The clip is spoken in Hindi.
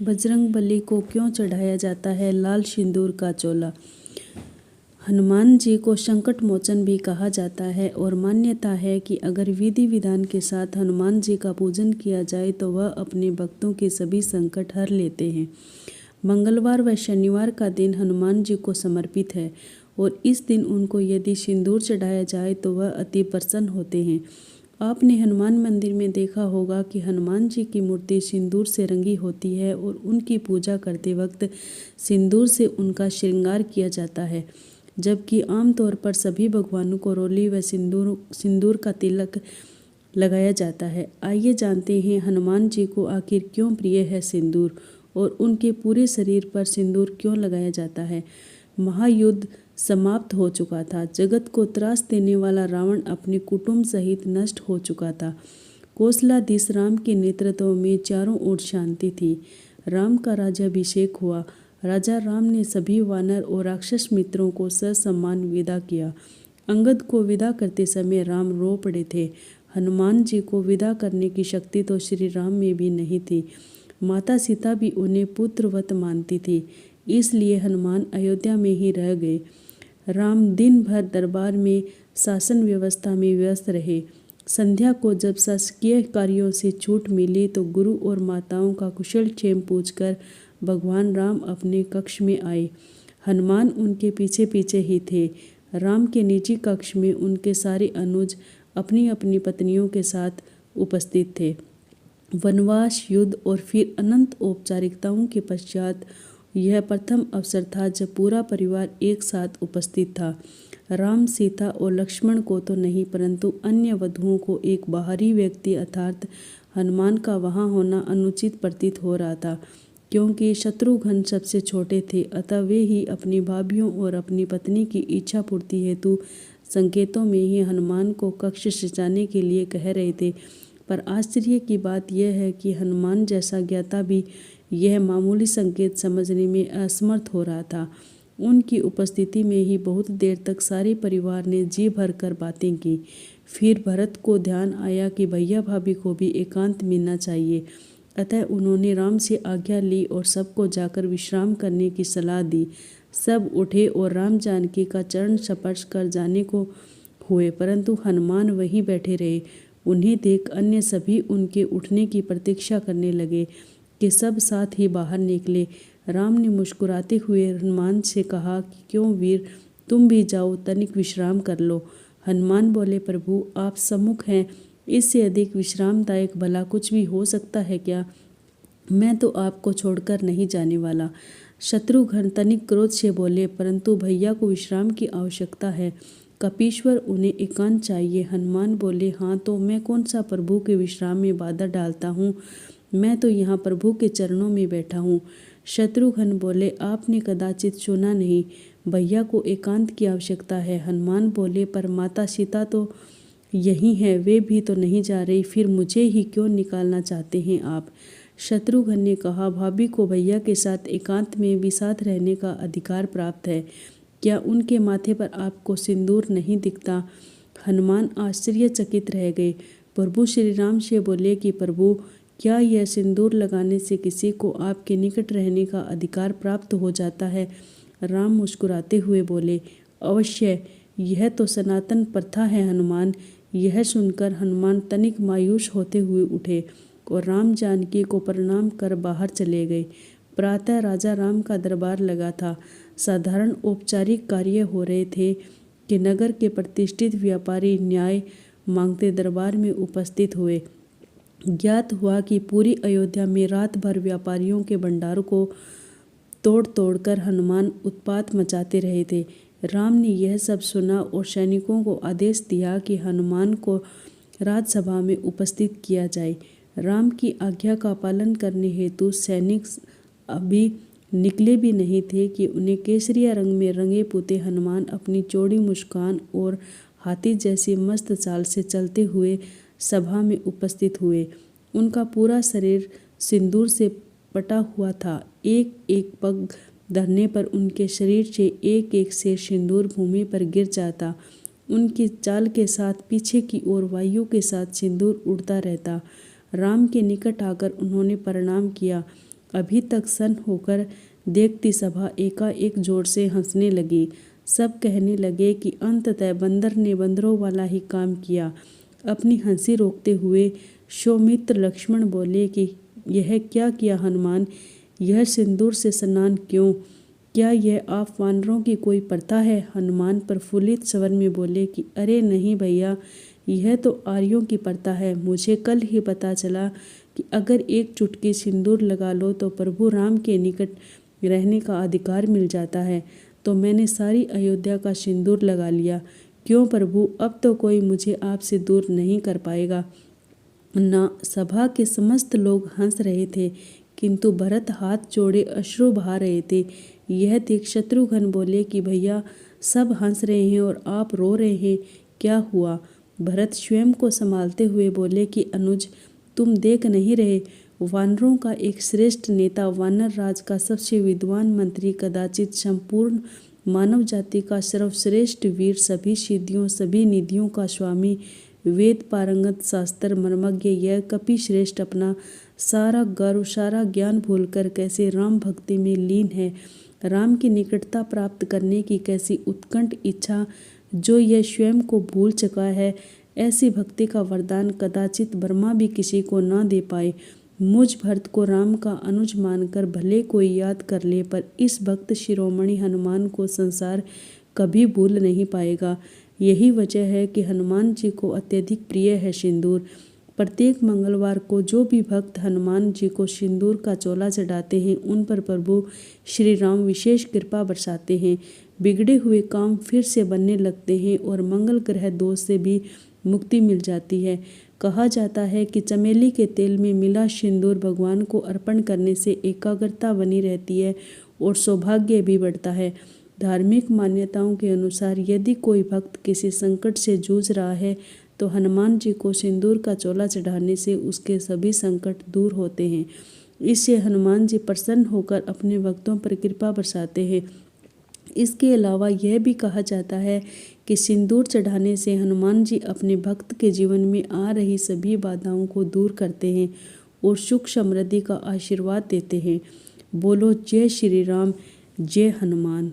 बजरंगबली को क्यों चढ़ाया जाता है लाल सिंदूर का चोला। हनुमान जी को संकट मोचन भी कहा जाता है और मान्यता है कि अगर विधि विधान के साथ हनुमान जी का पूजन किया जाए तो वह अपने भक्तों के सभी संकट हर लेते हैं। मंगलवार व शनिवार का दिन हनुमान जी को समर्पित है और इस दिन उनको यदि सिंदूर चढ़ाया जाए तो वह अति प्रसन्न होते हैं। आपने हनुमान मंदिर में देखा होगा कि हनुमान जी की मूर्ति सिंदूर से रंगी होती है और उनकी पूजा करते वक्त सिंदूर से उनका श्रृंगार किया जाता है, जबकि आमतौर पर सभी भगवानों को रोली व सिंदूर का तिलक लगाया जाता है। आइए जानते हैं हनुमान जी को आखिर क्यों प्रिय है सिंदूर और उनके पूरे शरीर पर सिंदूर क्यों लगाया जाता है। महायुद्ध समाप्त हो चुका था। जगत को त्रास देने वाला रावण अपने कुटुंब सहित नष्ट हो चुका था। कौशलाधीश राम के नेतृत्व में चारों ओर शांति थी। राम का राज्याभिषेक हुआ। राजा राम ने सभी वानर और राक्षस मित्रों को ससम्मान विदा किया। अंगद को विदा करते समय राम रो पड़े थे। हनुमान जी को विदा करने की शक्ति तो श्री राम में भी नहीं थी। माता सीता भी उन्हें पुत्रवत मानती थी, इसलिए हनुमान अयोध्या में ही रह गए। राम दिन भर दरबार में शासन व्यवस्था में व्यस्त रहे। संध्या को जब शासकीय कार्यों से छूट मिली तो गुरु और माताओं का कुशल क्षेम पूछकर भगवान राम अपने कक्ष में आए। हनुमान उनके पीछे पीछे ही थे। राम के निजी कक्ष में उनके सारे अनुज अपनी अपनी पत्नियों के साथ उपस्थित थे। वनवास, युद्ध और फिर अनंत औपचारिकताओं के पश्चात यह प्रथम अवसर था जब पूरा परिवार एक साथ उपस्थित था। राम, सीता और लक्ष्मण को तो नहीं परंतु अन्य वधुओं को एक बाहरी व्यक्ति अर्थात हनुमान का वहाँ होना अनुचित प्रतीत हो रहा था, क्योंकि शत्रुघ्न सबसे छोटे थे, अतः वे ही अपनी भाभियों और अपनी पत्नी की इच्छा पूर्ति हेतु संकेतों में ही हनुमान को कक्ष सजाने के लिए कह रहे थे। पर आश्चर्य की बात यह है कि हनुमान जैसा ज्ञाता भी यह मामूली संकेत समझने में असमर्थ हो रहा था। उनकी उपस्थिति में ही बहुत देर तक सारे परिवार ने जी भरकर बातें की। फिर भरत को ध्यान आया कि भैया भाभी को भी एकांत मिलना चाहिए, अतः उन्होंने राम से आज्ञा ली और सबको जाकर विश्राम करने की सलाह दी। सब उठे और राम जानकी का चरण स्पर्श कर जाने को हुए, परंतु हनुमान वहीं बैठे रहे। उन्हें देख अन्य सभी उनके उठने की प्रतीक्षा करने लगे कि सब साथ ही बाहर निकले। राम ने मुस्कुराते हुए हनुमान से कहा कि क्यों वीर, तुम भी जाओ, तनिक विश्राम कर लो। हनुमान बोले, प्रभु आप सम्मुख हैं, इससे अधिक विश्रामदायक भला कुछ भी हो सकता है क्या। मैं तो आपको छोड़कर नहीं जाने वाला। शत्रुघ्न तनिक क्रोध से बोले, परंतु भैया को विश्राम की आवश्यकता है। कपीश्वर, उन्हें एकांत चाहिए। हनुमान बोले, हाँ तो मैं कौन सा प्रभु के विश्राम में बाधा डालता हूँ, मैं तो यहाँ प्रभु के चरणों में बैठा हूँ। शत्रुघ्न बोले, आपने कदाचित सुना नहीं, भैया को एकांत की आवश्यकता है। हनुमान बोले, पर माता सीता तो यही है, वे भी तो नहीं जा रही, फिर मुझे ही क्यों निकालना चाहते हैं आप। शत्रुघ्न ने कहा, भाभी को भैया के साथ एकांत में भी साथ रहने का अधिकार प्राप्त है, क्या उनके माथे पर आपको सिंदूर नहीं दिखता। हनुमान आश्चर्यचकित रह गए। प्रभु श्री राम से बोले कि प्रभु, क्या यह सिंदूर लगाने से किसी को आपके निकट रहने का अधिकार प्राप्त हो जाता है। राम मुस्कुराते हुए बोले, अवश्य, यह तो सनातन प्रथा है हनुमान। यह सुनकर हनुमान तनिक मायूस होते हुए उठे और राम जानकी को प्रणाम कर बाहर चले गए। प्रातः राजा राम का दरबार लगा था। साधारण औपचारिक कार्य हो रहे थे कि नगर के प्रतिष्ठित व्यापारी न्याय मांगते दरबार में उपस्थित हुए। ज्ञात हुआ कि पूरी अयोध्या में रात भर व्यापारियों के भंडारों को तोड़ तोड़कर हनुमान उत्पात मचाते रहे थे। राम ने यह सब सुना और सैनिकों को आदेश दिया कि हनुमान को राजसभा में उपस्थित किया जाए। राम की आज्ञा का पालन करने हेतु सैनिक अभी निकले भी नहीं थे कि उन्हें केसरिया रंग में रंगे पुते हनुमान अपनी चौड़ी मुस्कान और हाथी जैसी मस्त चाल से चलते हुए सभा में उपस्थित हुए। उनका पूरा शरीर सिंदूर से पटा हुआ था। एक एक पग धरने पर उनके शरीर से एक एक से सिंदूर भूमि पर गिर जाता। उनकी चाल के साथ पीछे की ओर वायु के साथ सिंदूर उड़ता रहता। राम के निकट आकर उन्होंने प्रणाम किया। अभी तक सन्न होकर देखती सभा एकाएक जोर से हंसने लगी। सब कहने लगे कि अंततः बंदर ने बंदरों वाला ही काम किया। अपनी हंसी रोकते हुए सौमित्र लक्ष्मण बोले कि यह क्या किया हनुमान, यह सिंदूर से स्नान क्यों? क्या यह आप वानरों की कोई प्रथा है? हनुमान प्रफुल्लित स्वर में बोले कि अरे नहीं भैया, यह तो आर्यों की प्रथा है। मुझे कल ही पता चला कि अगर एक चुटकी सिंदूर लगा लो तो प्रभु राम के निकट रहने का अधिकार मिल जाता है। तो मैंने सारी अयोध्या का सिंदूर लगा लिया। क्यों प्रभु, अब तो कोई मुझे आपसे दूर नहीं कर पाएगा ना। सभा के समस्त लोग हंस रहे थे, किंतु भरत हाथ जोड़े अश्रु बहा रहे थे। यह देख शत्रुघ्न बोले कि भैया, सब हंस रहे हैं और आप रो रहे हैं, क्या हुआ? भरत स्वयं को संभालते हुए बोले कि अनुज, तुम देख नहीं रहे, वानरों का एक श्रेष्ठ नेता, वानर राज का सबसे विद्वान मंत्री, कदाचित संपूर्ण मानव जाति का सर्वश्रेष्ठ वीर, सभी सिद्धियों सभी निधियों का स्वामी, वेद पारंगत, शास्त्र मर्मज्ञ, यह कपि श्रेष्ठ अपना सारा गर्व सारा ज्ञान भूलकर कैसे राम भक्ति में लीन है। राम की निकटता प्राप्त करने की कैसी उत्कंठ इच्छा, जो यह स्वयं को भूल चुका है। ऐसी भक्ति का वरदान कदाचित ब्रह्मा भी किसी को न दे पाए। मुझ भरत को राम का अनुज मानकर भले कोई याद कर ले, पर इस भक्त शिरोमणि हनुमान को संसार कभी भूल नहीं पाएगा। यही वजह है कि हनुमान जी को अत्यधिक प्रिय है सिंदूर। प्रत्येक मंगलवार को जो भी भक्त हनुमान जी को सिंदूर का चोला चढ़ाते हैं, उन पर प्रभु श्री राम विशेष कृपा बरसाते हैं। बिगड़े हुए काम फिर से बनने लगते हैं और मंगल ग्रह दोष से भी मुक्ति मिल जाती है। कहा जाता है कि चमेली के तेल में मिला सिंदूर भगवान को अर्पण करने से एकाग्रता बनी रहती है और सौभाग्य भी बढ़ता है। धार्मिक मान्यताओं के अनुसार यदि कोई भक्त किसी संकट से जूझ रहा है तो हनुमान जी को सिंदूर का चोला चढ़ाने से उसके सभी संकट दूर होते हैं। इससे हनुमान जी प्रसन्न होकर अपने भक्तों पर कृपा बरसाते हैं। इसके अलावा यह भी कहा जाता है कि सिंदूर चढ़ाने से हनुमान जी अपने भक्त के जीवन में आ रही सभी बाधाओं को दूर करते हैं और सुख समृद्धि का आशीर्वाद देते हैं। बोलो जय श्री राम, जय हनुमान।